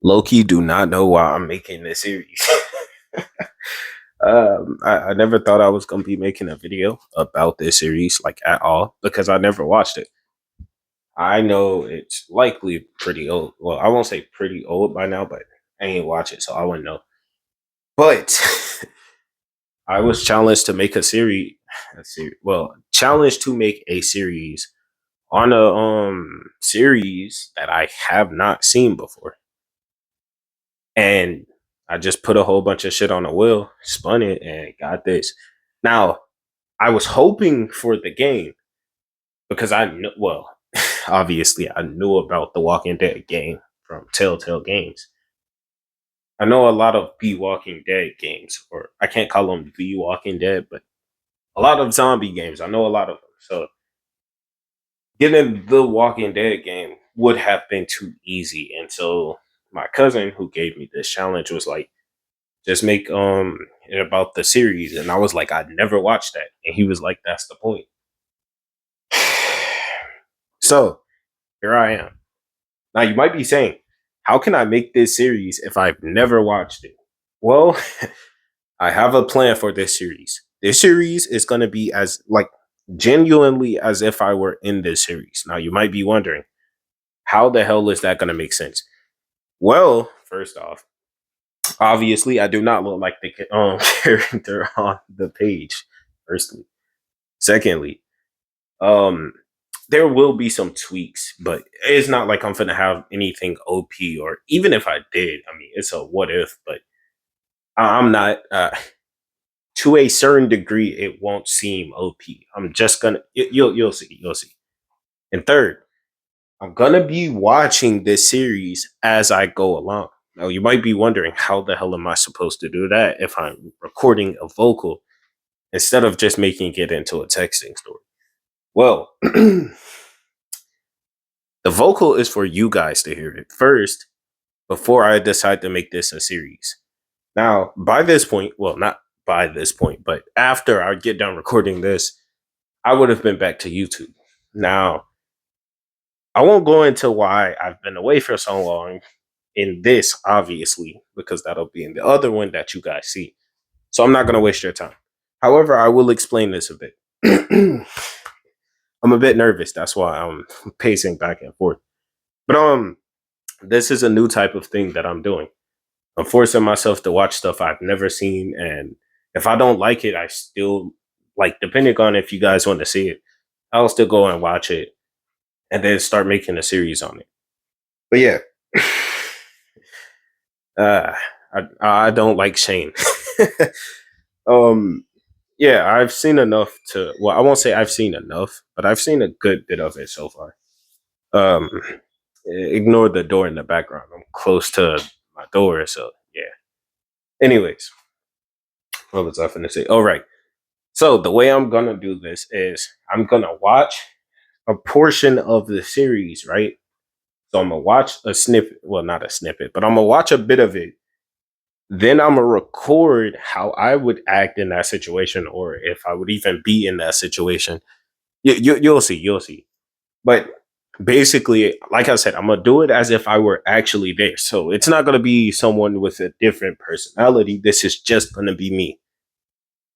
Loki do not know why I'm making this series. I never thought I was gonna be making a video about this series like at all because I never watched it. I know it's likely pretty old. Well, I won't say pretty old by now, but I ain't watch it, so I wouldn't know. But I was challenged to make challenged to make a series on a series that I have not seen before. And I just put a whole bunch of shit on a wheel, spun it, and got this. Now, I was hoping for the game because I knew, well, obviously, I knew about the Walking Dead game from Telltale Games. I know a lot of The Walking Dead games, or I can't call them The Walking Dead, but a lot of zombie games. I know a lot of them. So getting the Walking Dead game would have been too easy. And so my cousin who gave me this challenge was like, just make it about the series. And I was like, I'd never watched that. And he was like, that's the point. So here I am. Now you might be saying, how can I make this series if I've never watched it? Well, I have a plan for this series. This series is gonna be as like genuinely as if I were in this series. Now you might be wondering, how the hell is that gonna make sense? Well, first off, obviously I do not look like the character on the page. Firstly, secondly, um, there will be some tweaks, but it's not like I'm gonna have anything OP. Or even if I did, I mean, it's a what if. But I'm not. To a certain degree, it won't seem OP. I'm just gonna. You'll see. You'll see. And third, I'm gonna be watching this series as I go along. Now, you might be wondering, how the hell am I supposed to do that if I'm recording a vocal instead of just making it into a texting story? Well, the vocal is for you guys to hear it first before I decide to make this a series. Now, by this point, well, not by this point, but after I get done recording this, I would have been back to YouTube. Now, I won't go into why I've been away for so long in this, obviously, because that'll be in the other one that you guys see. So I'm not going to waste your time. However, I will explain this a bit. I'm a bit nervous. That's why I'm pacing back and forth. But this is a new type of thing that I'm doing. I'm forcing myself to watch stuff I've never seen, and if I don't like it, I still like, depending on if you guys want to see it, I'll still go and watch it and then start making a series on it. But yeah, uh, I don't like Shane. um, yeah, I've seen enough to. Well, I won't say I've seen enough, but I've seen a good bit of it so far. Um, Ignore the door in the background. I'm close to my door, so yeah. Anyways, what was I going to say? All right. So the way I'm gonna do this is I'm gonna watch a portion of the series, right? So I'm gonna watch a snippet. Well, not a snippet, but I'm gonna watch a bit of it. Then I'm gonna record how I would act in that situation, or if I would even be in that situation. You'll see. You'll see. But basically, like I said, I'm gonna do it as if I were actually there. So it's not gonna be someone with a different personality. This is just gonna be me.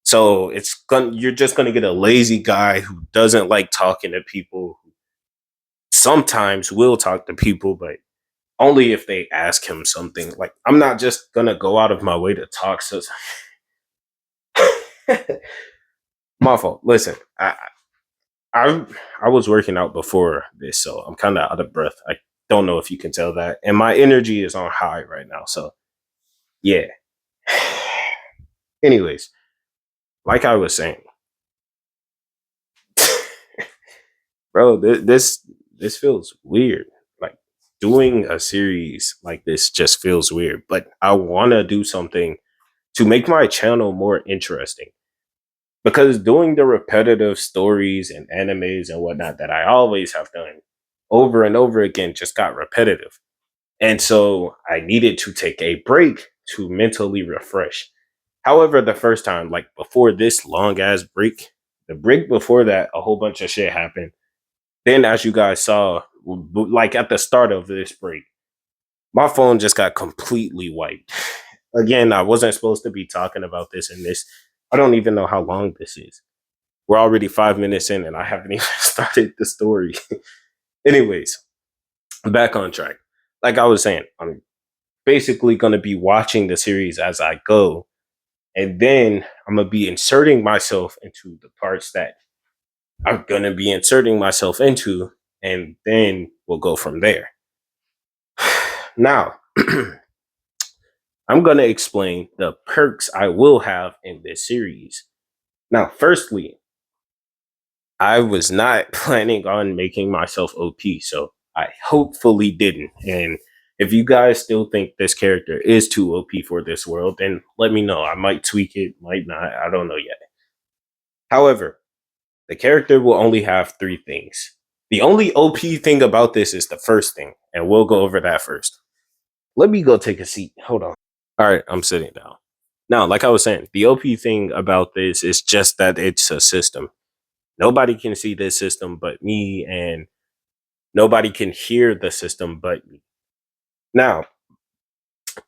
So you're just gonna get a lazy guy who doesn't like talking to people. Who sometimes will talk to people, but only if they ask him something. Like, I'm not just gonna go out of my way to talk. So my fault. Listen, I I was working out before this, so I'm kind of out of breath. I don't know if you can tell that, and my energy is on high right now. So yeah. Anyways, like I was saying, bro, this feels weird. Like, doing a series like this just feels weird. But I want to do something to make my channel more interesting, because doing the repetitive stories and animes and whatnot that I always have done over and over again just got repetitive. And so I needed to take a break to mentally refresh. However, the first time, like before this long ass break, the break before that, a whole bunch of shit happened. Then, as you guys saw, like at the start of this break, My phone just got completely wiped. Again, I wasn't supposed to be talking about this in this. I don't even know how long this is. We're already 5 minutes in and I haven't even started the story. Anyways, back on track. Like I was saying, I'm basically going to be watching the series as I go. And then I'm going to be inserting myself into the parts that I'm going to be inserting myself into. And then we'll go from there. Now, I'm going to explain the perks I will have in this series. Now, firstly, I was not planning on making myself OP, so I hopefully didn't. And if you guys still think this character is too OP for this world, then let me know. I might tweak it, might not. I don't know yet. However, the character will only have three things. The only OP thing about this is the first thing, and we'll go over that first. Let me go take a seat. Hold on. All right, I'm sitting down. Now, like I was saying, the OP thing about this is just that it's a system. Nobody can see this system but me, and nobody can hear the system but me. Now,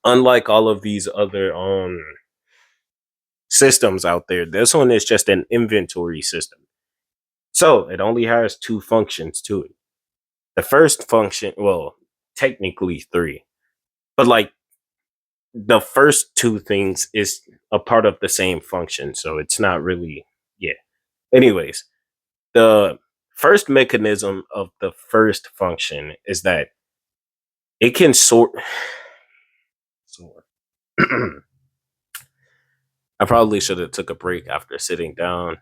unlike all of these other systems out there, this one is just an inventory system. So it only has two functions to it. The first function, well, technically three, but like the first two things is a part of the same function. So it's not really, yeah. Anyways, the first mechanism of the first function is that it can sort. I probably should have took a break after sitting down.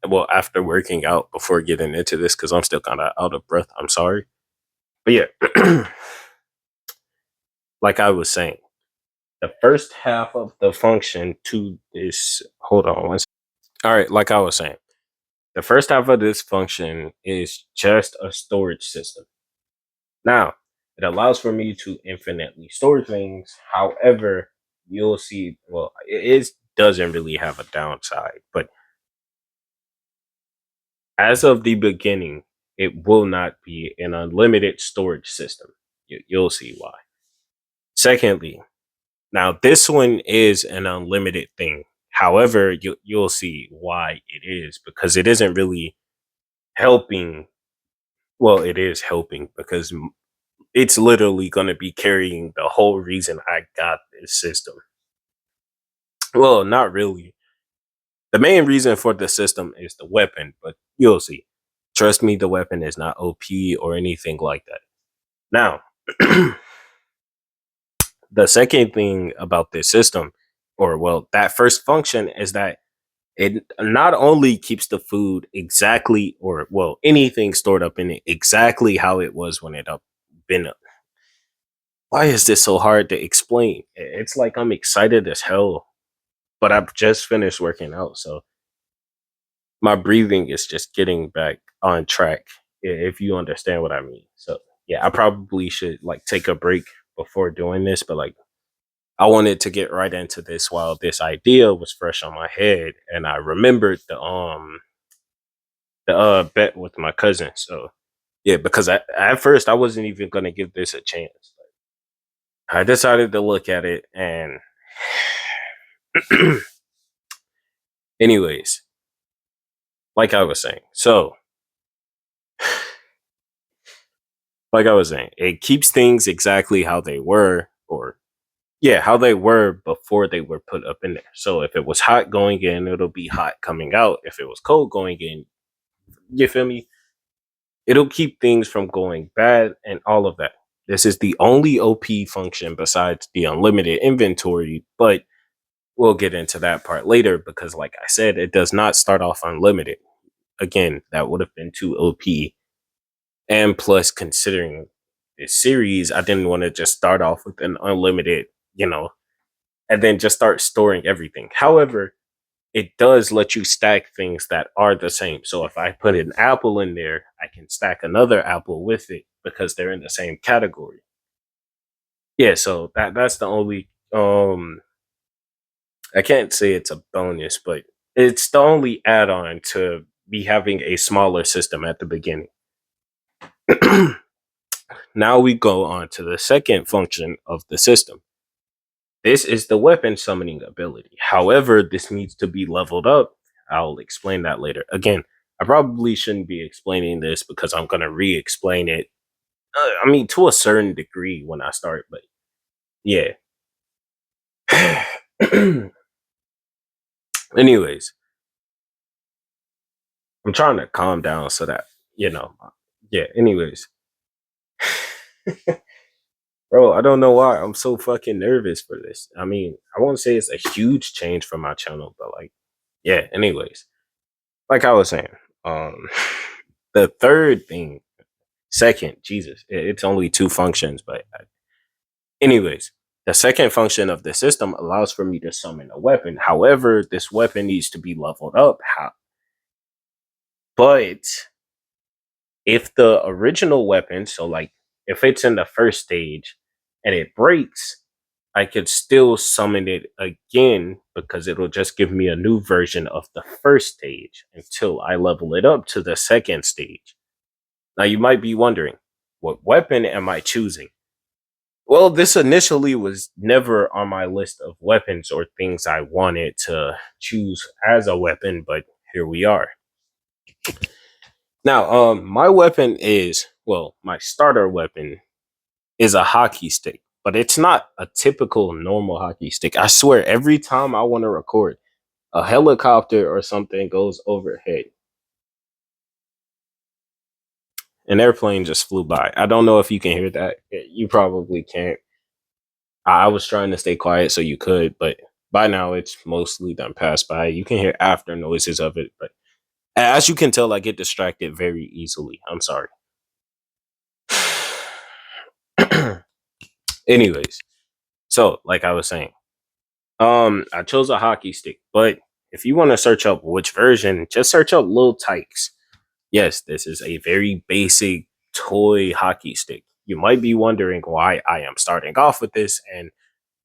Well, after working out before getting into this, because I'm still kind of out of breath. I'm sorry. But yeah, like I was saying, the first half of the function to this, hold on one second. All right, like I was saying, the first half of this function is just a storage system. Now, it allows for me to infinitely store things. However, you'll see, well, doesn't really have a downside, but as of the beginning, it will not be an unlimited storage system. You'll see why. Secondly, now this one is an unlimited thing. However, you'll see why it is because it isn't really helping. Well, it is helping because it's literally going to be carrying the whole reason I got this system. Well, not really. The main reason for the system is the weapon, but you'll see. Trust me, the weapon is not OP or anything like that. Now, the second thing about this system, or well, that first function is that it not only keeps the food exactly, or well, anything stored up in it exactly how it was when it up been up. Why is this so hard to explain? It's like I'm excited as hell, but I've just finished working out, so my breathing is just getting back on track. If you understand what I mean. So yeah, I probably should like take a break before doing this, but like I wanted to get right into this while this idea was fresh on my head, and I remembered the bet with my cousin. So yeah, because at first I wasn't even gonna give this a chance. I decided to look at it, and anyways, like I was saying, so like I was saying, it keeps things exactly how they were, or yeah, how they were before they were put up in there. So if it was hot going in, it'll be hot coming out. If it was cold going in, you feel me? It'll keep things from going bad and all of that. This is the only OP function besides the unlimited inventory, but we'll get into that part later because, like I said, it does not start off unlimited. Again, that would have been too OP. And plus, considering this series, I didn't want to just start off with an unlimited, and then just start storing everything. However, it does let you stack things that are the same. So if I put an apple in there, I can stack another apple with it because they're in the same category. Yeah, so that's the only I can't say it's a bonus, but it's the only add-on to be having a smaller system at the beginning. Now we go on to the second function of the system. This is the weapon summoning ability. However, this needs to be leveled up. I'll explain that later. Again, I probably shouldn't be explaining this because I'm going to re explain it. I mean, to a certain degree when I start, but yeah. Anyways, I'm trying to calm down so that, yeah, anyways. Bro, I don't know why I'm so fucking nervous for this. I mean, I won't say it's a huge change for my channel, but like, yeah, anyways. Like I was saying, um the third thing, second, Jesus, it's only two functions, but anyways, the second function of the system allows for me to summon a weapon. However, this weapon needs to be leveled up. But if the original weapon, so like if it's in the first stage and it breaks, I could still summon it again because it'll just give me a new version of the first stage until I level it up to the second stage. Now you might be wondering, what weapon am I choosing? Well, this initially was never on my list of weapons or things I wanted to choose as a weapon, but here we are. Now, my weapon is, well, my starter weapon is a hockey stick, but it's not a typical normal hockey stick. I swear, every time I want to record, a helicopter or something goes overhead. An airplane just flew by. I don't know if you can hear that. You probably can't. I was trying to stay quiet so you could, but by now it's mostly done passed by. You can hear after noises of it, but as you can tell, I get distracted very easily. I'm sorry. Anyways, so like I was saying, I chose a hockey stick, but if you want to search up which version, just search up Lil Tykes. Yes, this is a very basic toy hockey stick. You might be wondering why I am starting off with this, and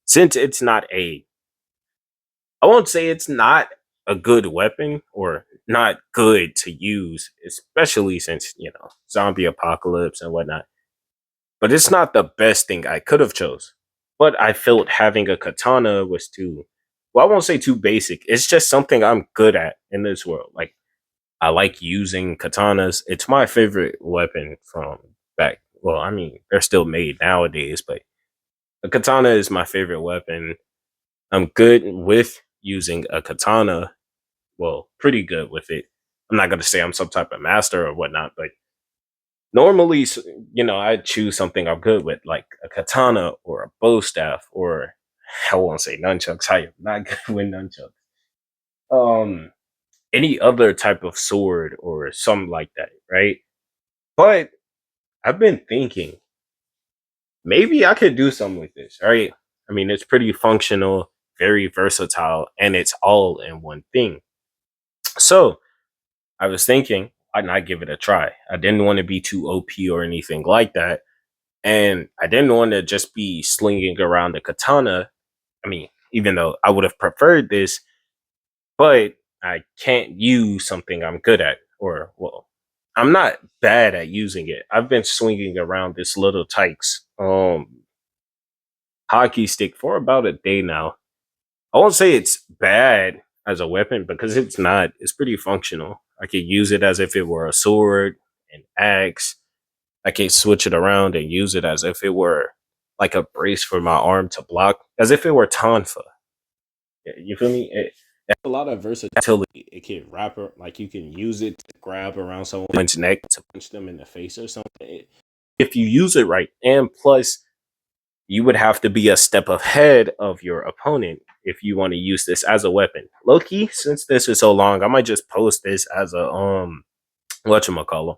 since it's not I won't say it's not a good weapon or not good to use, especially since, zombie apocalypse and whatnot. But it's not the best thing I could have chose. But I felt having a katana was too, well, I won't say too basic. It's just something I'm good at in this world. Like, I like using katanas. It's my favorite weapon from back. Well, I mean, they're still made nowadays, but a katana is my favorite weapon. I'm good with using a katana. Well, pretty good with it. I'm not going to say I'm some type of master or whatnot, but normally, I choose something I'm good with, like a katana or a bow staff, or I won't say nunchucks. I am not good with nunchucks. Um, any other type of sword or something like that, right? But I've been thinking maybe I could do something with this, right? I mean, it's pretty functional, very versatile, and it's all in one thing. So I was thinking, why not give it a try? I didn't want to be too OP or anything like that. And I didn't want to just be slinging around the katana. I mean, even though I would have preferred this, but I can't use something I'm good at. Or, well, I'm not bad at using it. I've been swinging around this little Tykes hockey stick for about a day now. I won't say it's bad as a weapon because it's not. It's pretty functional. I could use it as if it were a sword, an axe. I can switch it around and use it as if it were like a brace for my arm to block, as if it were tonfa. You feel me? It has a lot of versatility. It can like you can use it to grab around someone's neck to punch them in the face or something. If you use it right, and plus you would have to be a step ahead of your opponent if you want to use this as a weapon. Loki, since this is so long, I might just post this as a whatchamacallit.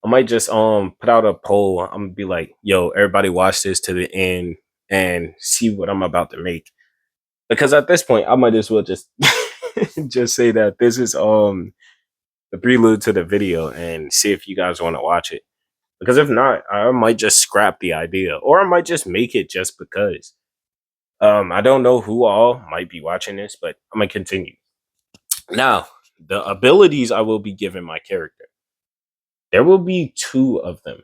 I might just put out a poll. I'm gonna be like, yo, everybody watch this to the end and see what I'm about to make. Because at this point, I might as well just just say that this is the prelude to the video and see if you guys want to watch it. Because if not, I might just scrap the idea. Or I might just make it just because. I don't know who all might be watching this, but I'm gonna continue. Now, the abilities I will be giving my character. There will be two of them.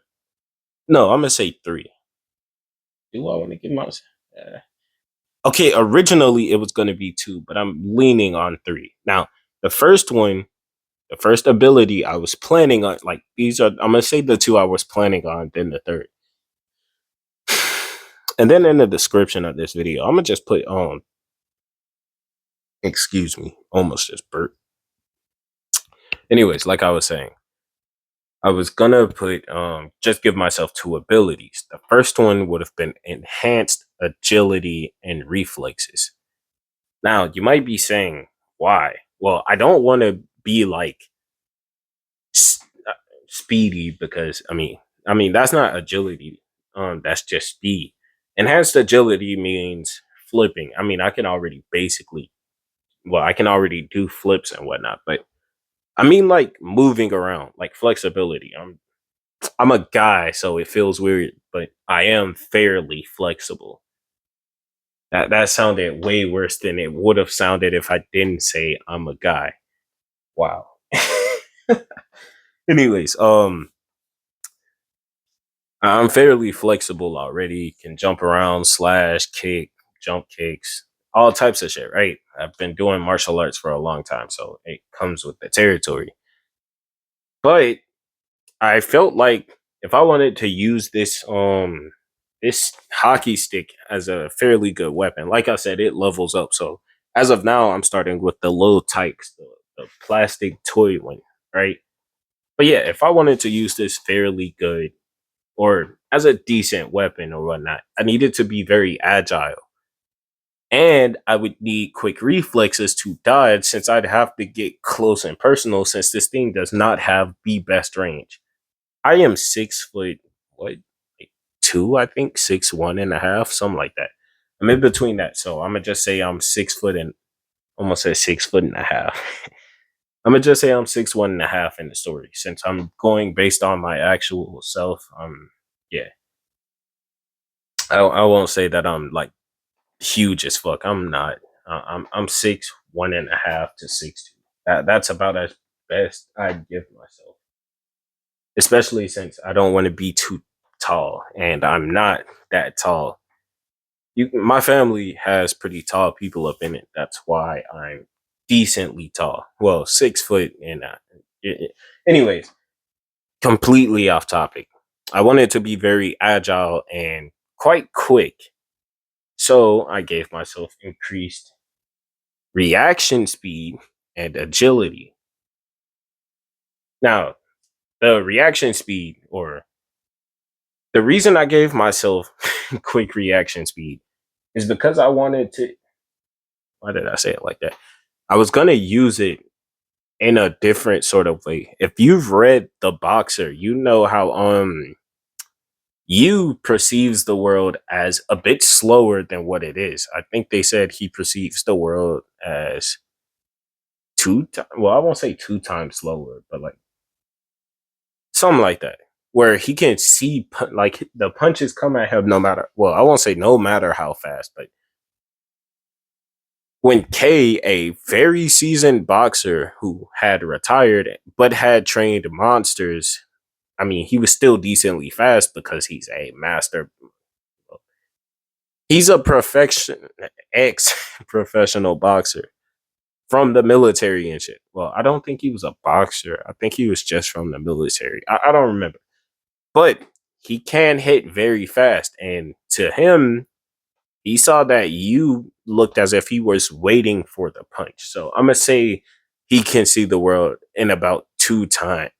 No, I'm gonna say three. Do I want to give myself? Okay, originally it was gonna be two, but I'm leaning on three. Now, the first one, the first ability I was planning on, like these are, I'm gonna say the two I was planning on, then the third. And then in the description of this video, I'm gonna just put excuse me, almost just burp. Anyways, like I was saying, I was gonna put just give myself two abilities. The first one would have been enhanced agility and reflexes. Now, you might be saying, why? Well, I don't want to be like uh, speedy because I mean that's not agility. That's just speed. Enhanced agility means flipping. I mean, I can already basically, well, I can already do flips and whatnot, but I mean like moving around, like flexibility. I'm a guy, so it feels weird, but I am fairly flexible. That sounded way worse than it would have sounded if I didn't say I'm a guy. Wow. Anyways, I'm fairly flexible already. Can jump around, slash, kick, jump kicks, all types of shit. Right? I've been doing martial arts for a long time, so it comes with the territory. But I felt like if I wanted to use this hockey stick as a fairly good weapon, like I said, it levels up. So as of now, I'm starting with the low tykes, the plastic toy one, right? But yeah, if I wanted to use this fairly good or as a decent weapon or whatnot, I needed to be very agile. And I would need quick reflexes to dodge since I'd have to get close and personal since this thing does not have the best range. I am 6 foot, what, like two, I think, 6'1.5", something like that. I'm in between that. So I'm gonna just say I'm 6 foot and almost said 6'1.5". I'm gonna just say I'm 6'1.5" in the story since I'm going based on my actual self. Yeah, I won't say that I'm like huge as fuck. I'm not. I'm 6'1.5" to 6'2". That's about as best I give myself, especially since I don't want to be too tall, and I'm not that tall. My family has pretty tall people up in it. That's why I'm decently tall. Well, 6 foot and anyways, completely off topic. I wanted to be very agile and quite quick, so I gave myself increased reaction speed and agility. Now, the reaction speed, or the reason I gave myself quick reaction speed, is because I wanted to. Why did I say it like that? I was gonna use it in a different sort of way. If you've read The Boxer, you know how you perceives the world as a bit slower than what it is. I think they said he perceives the world as well, I won't say two times slower, but like something like that, where he can see like the punches come at him no matter. Well, I won't say no matter how fast, but when K, a very seasoned boxer who had retired but had trained monsters, I mean, he was still decently fast because he's a master. He's a perfection ex professional boxer from the military and shit. Well, I don't think he was a boxer. I think he was just from the military. I don't remember. But he can hit very fast. And to him, he saw that you looked as if he was waiting for the punch. So I'm going to say he can see the world in about 2 times.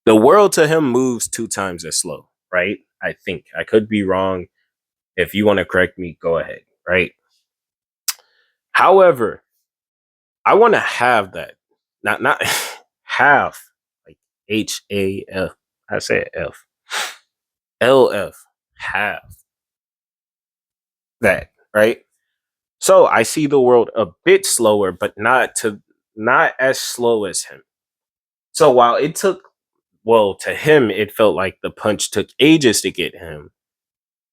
The world to him moves 2 times as slow, right? I think. I could be wrong. If you want to correct me, go ahead, right? However, I want to have that. Not have, like HAF. I said F. LF. Have that, right? So I see the world a bit slower, but not as slow as him. So while it took, well, to him it felt like the punch took ages to get him.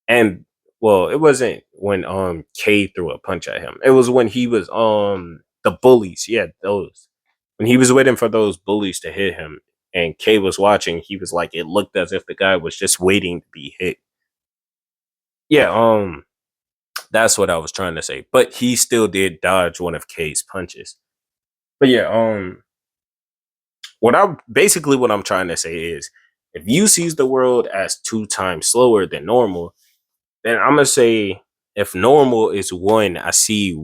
And well, it wasn't when K threw a punch at him. It was when he was the bullies, yeah, those. When he was waiting for those bullies to hit him and Kay was watching, he was like, it looked as if the guy was just waiting to be hit. Yeah, that's what I was trying to say. But he still did dodge one of Kay's punches. But yeah, what I'm trying to say is, if you sees the world as 2 times slower than normal, then I'm gonna say if normal is 1, I see,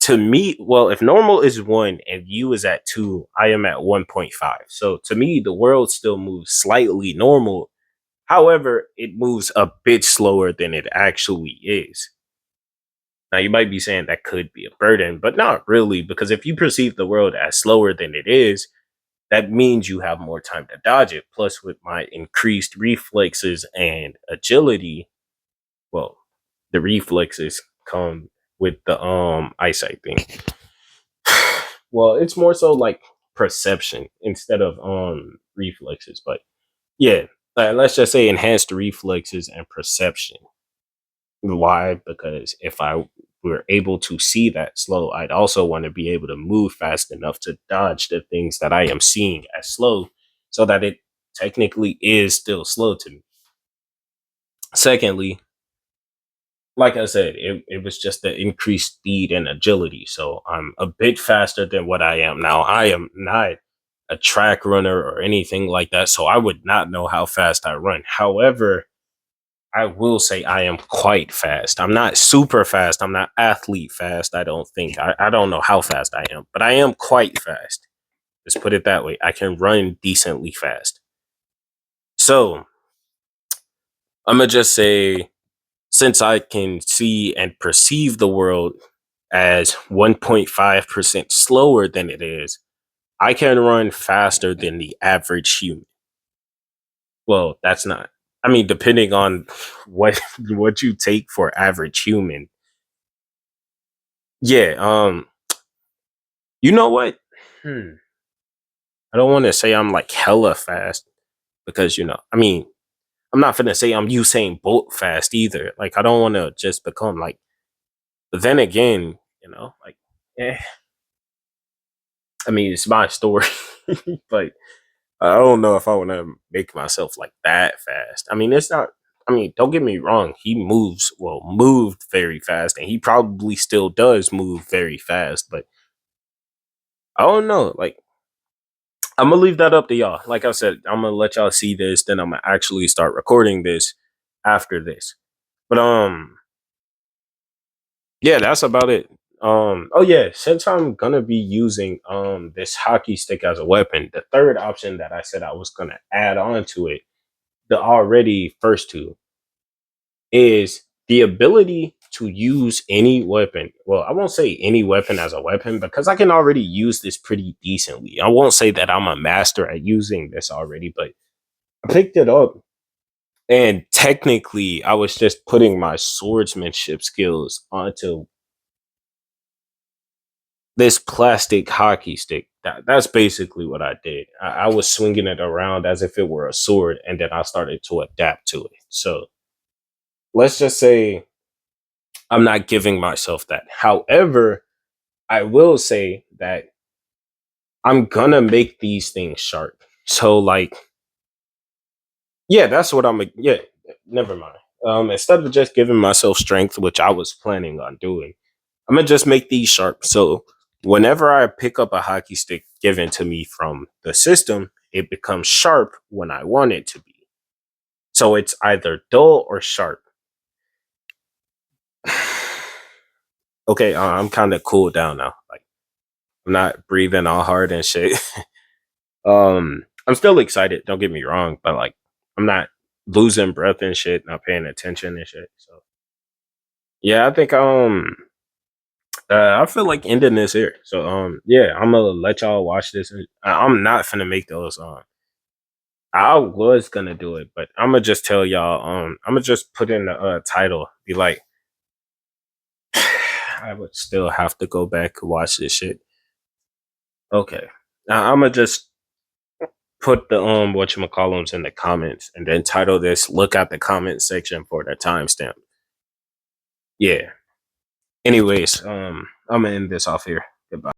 to me, well, if normal is 1 and you is at 2, I am at 1.5. So to me, the world still moves slightly normal. However, it moves a bit slower than it actually is. Now, you might be saying that could be a burden, but not really, because if you perceive the world as slower than it is, that means you have more time to dodge it. Plus, with my increased reflexes and agility, well, the reflexes come with the eyesight thing. Well, it's more so like perception instead of reflexes, but yeah, let's just say enhanced reflexes and perception. Why? Because if I were able to see that slow, I'd also want to be able to move fast enough to dodge the things that I am seeing as slow, so that it technically is still slow to me. Secondly, like I said, it was just the increased speed and agility. So I'm a bit faster than what I am now. I am not a track runner or anything like that, so I would not know how fast I run. However, I will say I am quite fast. I'm not super fast. I'm not athlete fast. I don't think. I don't know how fast I am, but I am quite fast. Let's put it that way. I can run decently fast. So I'm going to just say, since I can see and perceive the world as 1.5% slower than it is, I can run faster than the average human. Well, that's not. I mean, depending on what what you take for average human. Yeah, you know what? Hmm. I don't want to say I'm like hella fast, because I mean, I'm not gonna say I'm Usain Bolt fast either. Like, I don't want to just become like. But then again, like, eh, I mean, it's my story, but I don't know if I want to make myself like that fast. I mean, it's not. I mean, don't get me wrong. He moved very fast, and he probably still does move very fast. But I don't know. Like, I'm gonna leave that up to y'all. Like I said, I'm gonna let y'all see this, then I'm gonna actually start recording this after this. But yeah, that's about it. Oh yeah, since I'm gonna be using this hockey stick as a weapon, the third option that I said I was gonna add on to it, the already first two, is the ability to use any weapon. Well, I won't say any weapon as a weapon, because I can already use this pretty decently. I won't say that I'm a master at using this already, but I picked it up, and technically I was just putting my swordsmanship skills onto this plastic hockey stick. That's basically what I did. I was swinging it around as if it were a sword, and then I started to adapt to it. So let's just say I'm not giving myself that. However, I will say that I'm gonna make these things sharp. So, like, yeah, that's what yeah, never mind. Instead of just giving myself strength, which I was planning on doing, I'm gonna just make these sharp. So whenever I pick up a hockey stick given to me from the system, it becomes sharp when I want it to be. So it's either dull or sharp. Okay, I'm kind of cooled down now. Like, I'm not breathing all hard and shit. I'm still excited. Don't get me wrong, but like, I'm not losing breath and shit, not paying attention and shit. So yeah, I think I feel like ending this here. So yeah, I'm gonna let y'all watch this. I'm not finna make those I was gonna do it, but I'm gonna just tell y'all. I'm gonna just put in the title. Be like, I would still have to go back and watch this shit. Okay, now I'm gonna just put the whatchamacallums in the comments, and then title this. Look at the comment section for the timestamp. Yeah. Anyways, I'm gonna end this off here. Goodbye.